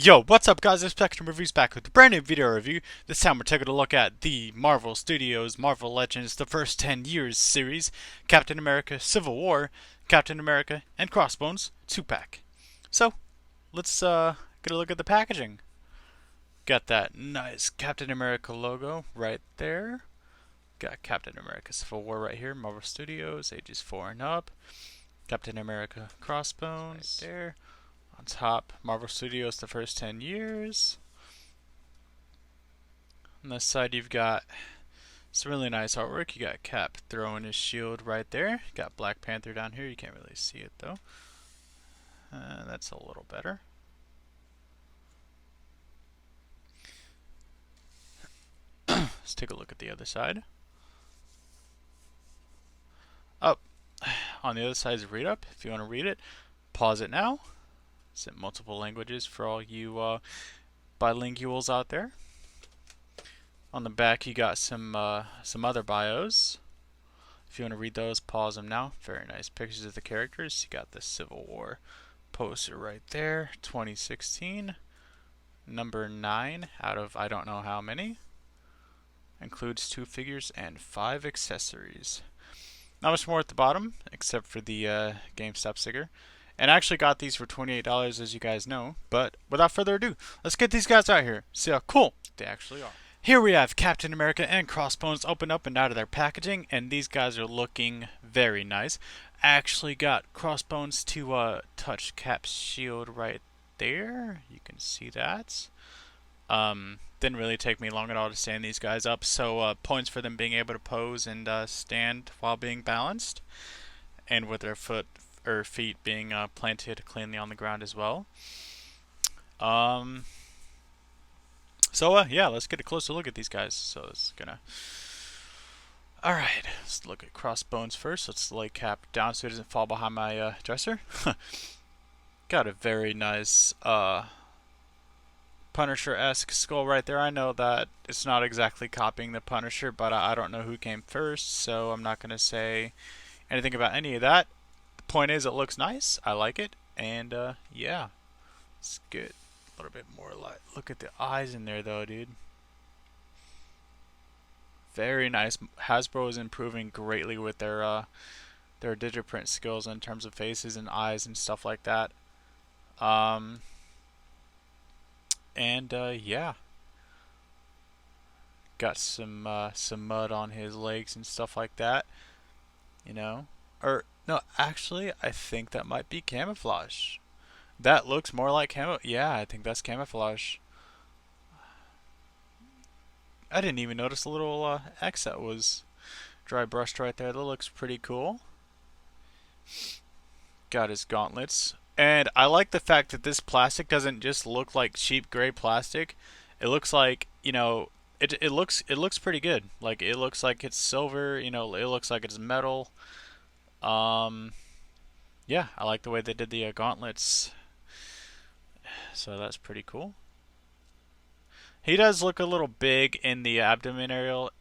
Yo, what's up guys, it's Spectrum Reviews back with a brand new video review. This time we're taking a look at the Marvel Studios Marvel Legends The First 10 Years series, Captain America Civil War, Captain America, and Crossbones 2-pack. So, let's get a look at the packaging. Got that nice Captain America logo right there. Got Captain America Civil War right here, Marvel Studios, ages 4 and up. Captain America Crossbones right there. On top, Marvel Studios The First 10 Years. On this side, you've got some really nice artwork. You got Cap throwing his shield right there. You got Black Panther down here. You can't really see it though. That's a little better. Let's take a look at the other side. Up on the other side is read up. If you want to read it, pause it now. It's in multiple languages for all you bilinguals out there. On the back, you got some other bios. If you want to read those, pause them now. Very nice pictures of the characters. You got the Civil War poster right there, 2016, number 9 out of I don't know how many. Includes 2 figures and 5 accessories. Not much more at the bottom, except for the GameStop sticker. And I actually got these for $28, as you guys know. But without further ado, let's get these guys out here. See how cool they actually are. Here we have Captain America and Crossbones open up and out of their packaging, and these guys are looking very nice. I actually got Crossbones to touch Cap's shield right there. You can see that. Didn't really take me long at all to stand these guys up, so points for them being able to pose and stand while being balanced, and with their feet being planted cleanly on the ground as well. Yeah, let's get a closer look at these guys. So it's gonna. Alright, let's look at Crossbones first. Let's lay Cap down so he doesn't fall behind my dresser. Got a very nice Punisher-esque skull right there. I know that it's not exactly copying the Punisher, but I don't know who came first, so I'm not gonna say anything about any of that. Point is, it looks nice. I like it, and yeah, let's get a little bit more light. Look at the eyes in there, though, dude. Very nice. Hasbro is improving greatly with their digiprint skills in terms of faces and eyes and stuff like that. Yeah, got some mud on his legs and stuff like that. You know, or no, actually, I think that might be camouflage. That looks more like camo. Yeah, I think that's camouflage. I didn't even notice a little X that was dry brushed right there. That looks pretty cool. Got his gauntlets. And I like the fact that this plastic doesn't just look like cheap gray plastic. It looks like, you know, it looks pretty good. Like, it looks like it's silver, you know, it looks like it's metal. Yeah, I like the way they did the gauntlets. So that's pretty cool. He does look a little big in the abdominal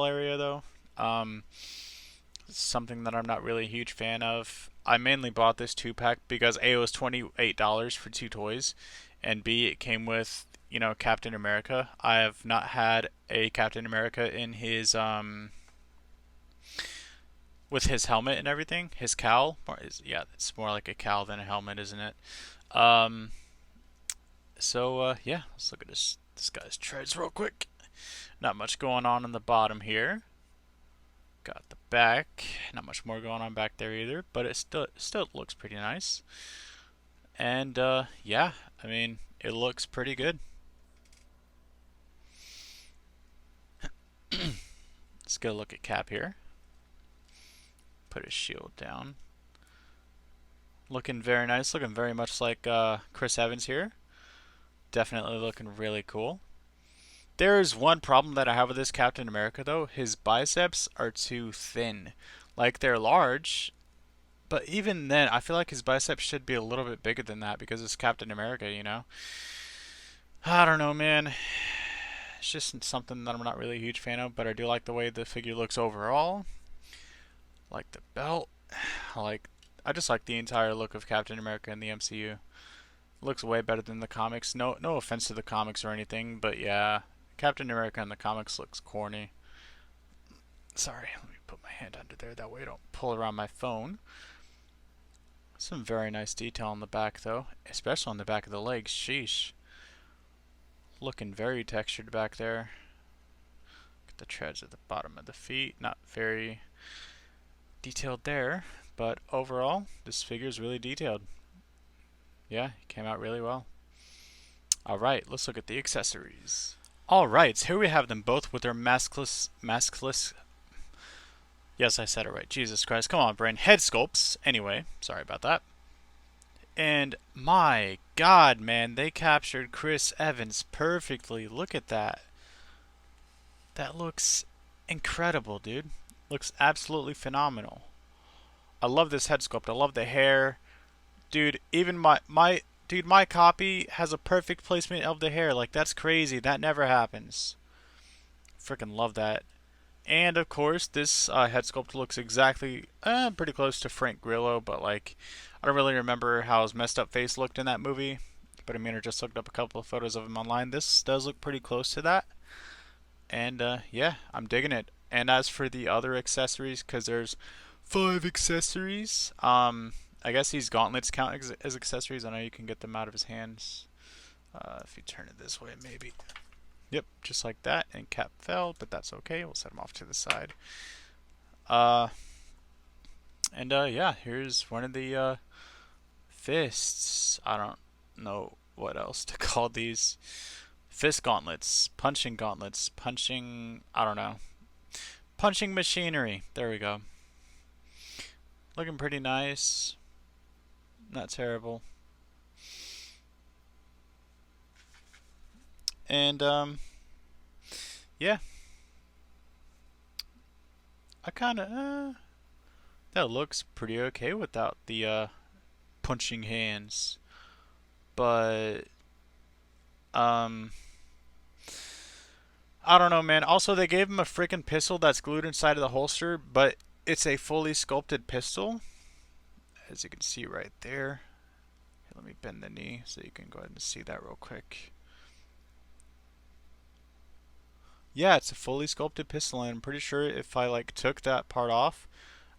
area though. Something that I'm not really a huge fan of. I mainly bought this 2-pack because A, it was $28 for 2 toys, and B, it came with, you know, Captain America. I have not had a Captain America in his with his helmet and everything, his cowl. Yeah, it's more like a cowl than a helmet, isn't it? Yeah, let's look at this guy's treads real quick. Not much going on the bottom here. Got the back. Not much more going on back there either, but it still looks pretty nice. And yeah, I mean, it looks pretty good. Let's get a look at Cap here. Put his shield down. Looking very nice. Looking very much like Chris Evans here. Definitely looking really cool. There's one problem that I have with this Captain America though. His biceps are too thin. Like, they're large, but even then, I feel like his biceps should be a little bit bigger than that because it's Captain America, you know? I don't know, man. It's just something that I'm not really a huge fan of, but I do like the way the figure looks overall. Like the belt. I just like the entire look of Captain America in the MCU. Looks way better than the comics. No offense to the comics or anything, but yeah, Captain America in the comics looks corny. Sorry, let me put my hand under there. That way I don't pull around my phone. Some very nice detail on the back, though, especially on the back of the legs. Sheesh. Looking very textured back there. Get the treads at the bottom of the feet. Not very detailed there, but overall, this figure is really detailed. Yeah, it came out really well. Alright, let's look at the accessories. Alright, so here we have them both with their maskless. Yes, I said it right. Jesus Christ, come on, brain. Head sculpts. Anyway, sorry about that. And my god, man, they captured Chris Evans perfectly. Look at that. That looks incredible, dude. Looks absolutely phenomenal. I love this head sculpt. I love the hair. Dude, even my copy has a perfect placement of the hair. Like, that's crazy. That never happens. Freaking love that. And of course, this head sculpt looks exactly, pretty close to Frank Grillo, but like, I don't really remember how his messed up face looked in that movie. But I mean, I just looked up a couple of photos of him online. This does look pretty close to that. And yeah, I'm digging it. And as for the other accessories, because there's 5 accessories, I guess these gauntlets count as accessories. I know you can get them out of his hands. If you turn it this way, maybe. Yep, just like that. And cap fell, but that's okay. We'll set him off to the side. Yeah, here's one of the fists. I don't know what else to call these. Fist gauntlets, punching gauntlets, I don't know. Punching machinery. There we go. Looking pretty nice. Not terrible. And yeah, I kind of that looks pretty okay without the punching hands, but I don't know, man. Also, they gave him a freaking pistol that's glued inside of the holster, but it's a fully sculpted pistol, as you can see right there. Here, let me bend the knee so you can go ahead and see that real quick. Yeah, it's a fully sculpted pistol, and I'm pretty sure if I like took that part off,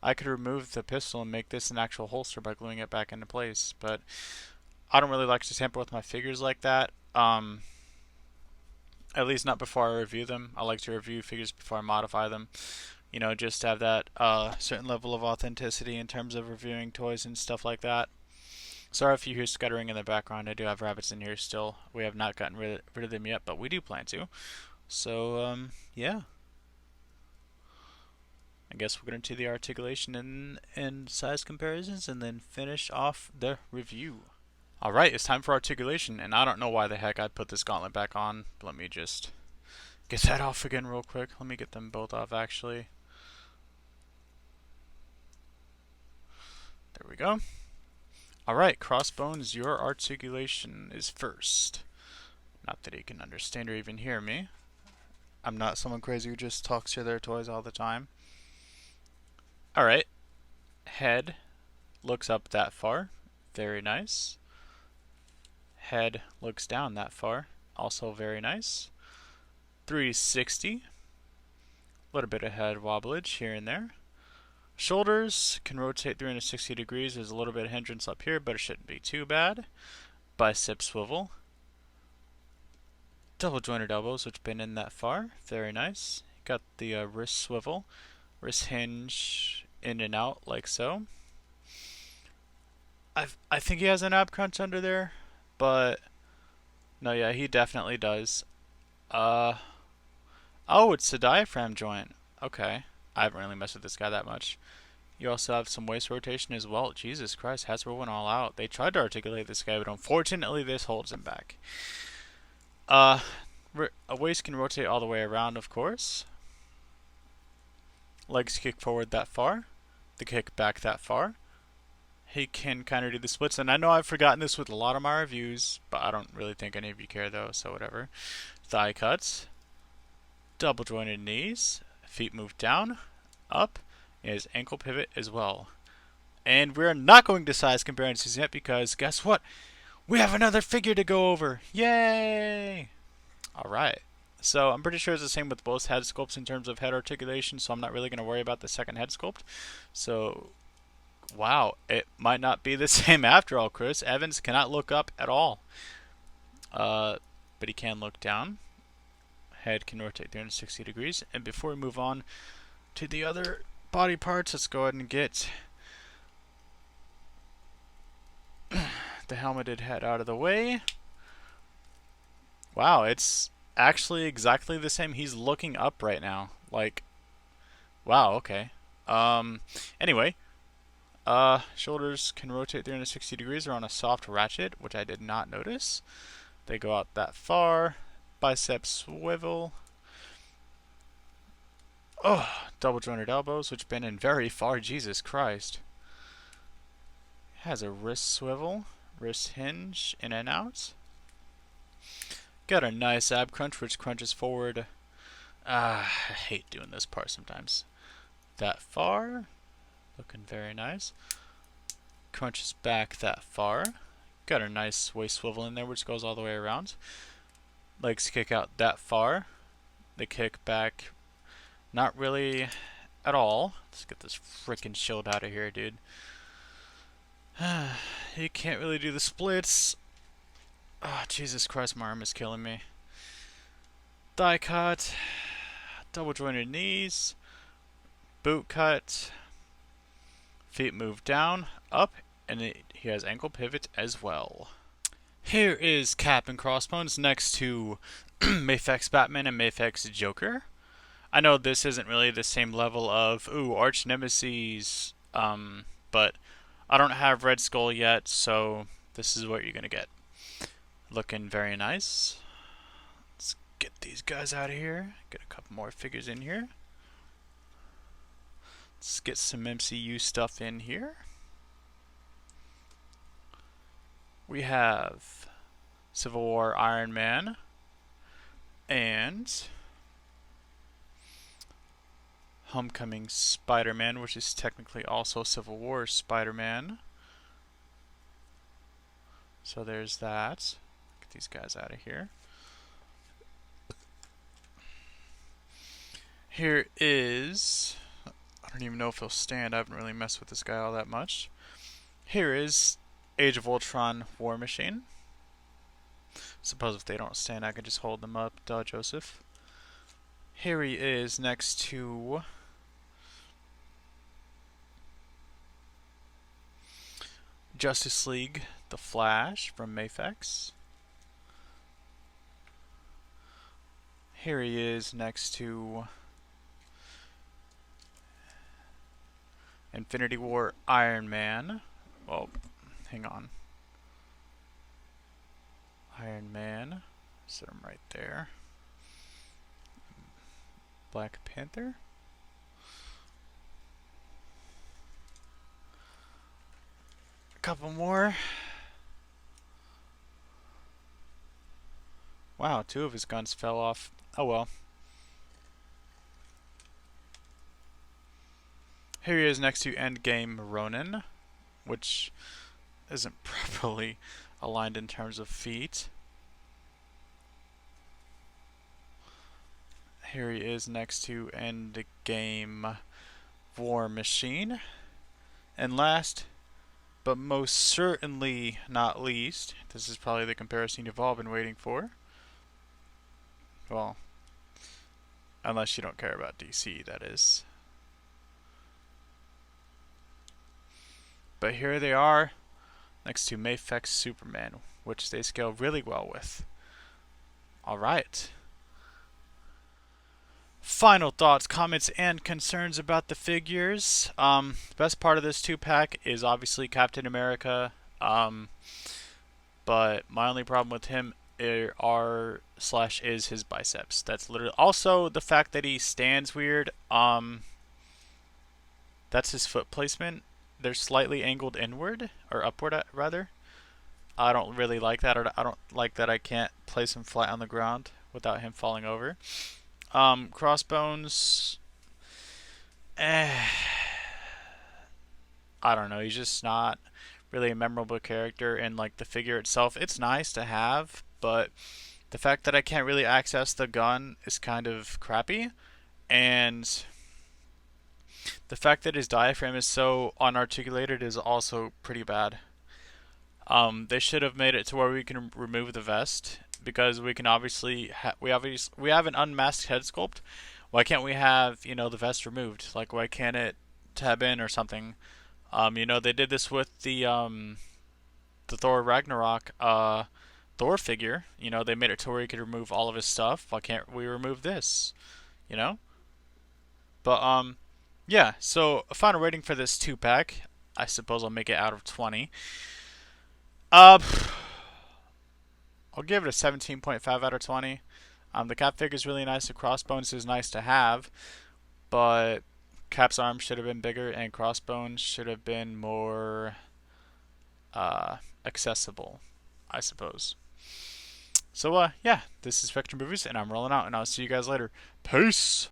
I could remove the pistol and make this an actual holster by gluing it back into place. But I don't really like to tamper with my figures like that. At least not before I review them. I like to review figures before I modify them. You know, just to have that certain level of authenticity in terms of reviewing toys and stuff like that. Sorry if you hear scuttering in the background. I do have rabbits in here still. We have not gotten rid of them yet, but we do plan to. So, yeah. I guess we'll get into the articulation and size comparisons and then finish off the review. Alright, it's time for articulation, and I don't know why the heck I put this gauntlet back on. Let me just get that off again real quick. Let me get them both off, actually. There we go. Alright, Crossbones, your articulation is first. Not that he can understand or even hear me. I'm not someone crazy who just talks to their toys all the time. Alright. Head looks up that far. Very nice. Head looks down that far. Also very nice. 360. A little bit of head wobblage here and there. Shoulders can rotate 360 degrees. There's a little bit of hindrance up here, but it shouldn't be too bad. Bicep swivel. Double jointed elbows, which been in that far. Very nice. Got the wrist swivel. Wrist hinge in and out like so. I think he has an ab crunch under there, but no, yeah, he definitely does. Oh, it's the diaphragm joint. Okay. I haven't really messed with this guy that much. You also have some waist rotation as well. Jesus Christ, Hasbro went all out. They tried to articulate this guy, but unfortunately this holds him back. A waist can rotate all the way around, of course. Legs kick forward that far. The kick back that far. He can kind of do the splits, and I know I've forgotten this with a lot of my reviews, but I don't really think any of you care though, so whatever. Thigh cuts. Double jointed knees. Feet move down, up, and his ankle pivot as well. And we're not going to size comparisons yet because guess what? We have another figure to go over. Yay! Alright. So I'm pretty sure it's the same with both head sculpts in terms of head articulation, so I'm not really going to worry about the second head sculpt. So, wow, it might not be the same after all, Chris. Evans cannot look up at all. But he can look down. Head can rotate 360 degrees. And before we move on to the other body parts, let's go ahead and get the helmeted head out of the way. Wow, it's actually exactly the same. He's looking up right now. Like, wow, okay. Anyway, shoulders can rotate 360 degrees. They're on a soft ratchet, which I did not notice. They go out that far. Biceps swivel. Oh, double jointed elbows, which bend in very far. Jesus Christ. Has a wrist swivel, wrist hinge, in and out. Got a nice ab crunch, which crunches forward. I hate doing this part sometimes. That far. Looking very nice. Crunches back that far. Got a nice waist swivel in there, which goes all the way around. Legs kick out that far. They kick back not really at all. Let's get this freaking shield out of here, dude. You can't really do the splits. Oh, Jesus Christ, my arm is killing me. Thigh cut. Double jointed knees. Boot cut. Feet move down, up, and he has ankle pivot as well. Here is Cap and Crossbones next to Mafex Batman and Mafex Joker. I know this isn't really the same level of, arch nemesis, but I don't have Red Skull yet, so this is what you're going to get. Looking very nice. Let's get these guys out of here. Get a couple more figures in here. Let's get some MCU stuff in here. We have Civil War Iron Man and Homecoming Spider-Man, which is technically also Civil War Spider-Man. So there's that. Get these guys out of here. Here is... I don't even know if he'll stand. I haven't really messed with this guy all that much. Here is Age of Ultron War Machine. Suppose if they don't stand, I can just hold them up. Duh, Joseph. Here he is next to Justice League, The Flash from Mafex. Here he is next to Infinity War Iron Man. Oh, hang on. Iron Man. Set him right there. Black Panther. A couple more. Wow, 2 of his guns fell off. Oh well. Here he is next to Endgame Ronin, which isn't properly aligned in terms of feet. Here he is next to Endgame War Machine. And last, but most certainly not least, this is probably the comparison you've all been waiting for. Well, unless you don't care about DC, that is. But here they are, next to Mafex Superman, which they scale really well with. Alright. Final thoughts, comments, and concerns about the figures. The best part of this 2-pack is obviously Captain America. But my only problem with him is his biceps. That's literally also the fact that he stands weird. That's his foot placement. They're slightly angled inward or upward rather. I don't really like that. I don't like that I can't place him flat on the ground without him falling over. Crossbones. I I don't know, he's just not really a memorable character. And like the figure itself, it's nice to have, but the fact that I can't really access the gun is kind of crappy. And the fact that his diaphragm is so unarticulated is also pretty bad. They should have made it to where we can remove the vest, because we can obviously we have an unmasked head sculpt. Why can't we have, the vest removed? Like, why can't it tab in or something? They did this with the Thor Ragnarok Thor figure. They made it to where you could remove all of his stuff. Why can't we remove this? You know? But yeah. So final rating for this 2-pack. I suppose I'll make it out of 20. Uh, I'll give it a 17.5 out of 20. The Cap figure is really nice. The Crossbones is nice to have, but Cap's arm should have been bigger, and Crossbones should have been more accessible, I suppose. So, yeah, this is Spectrum Movies, and I'm rolling out, and I'll see you guys later. Peace!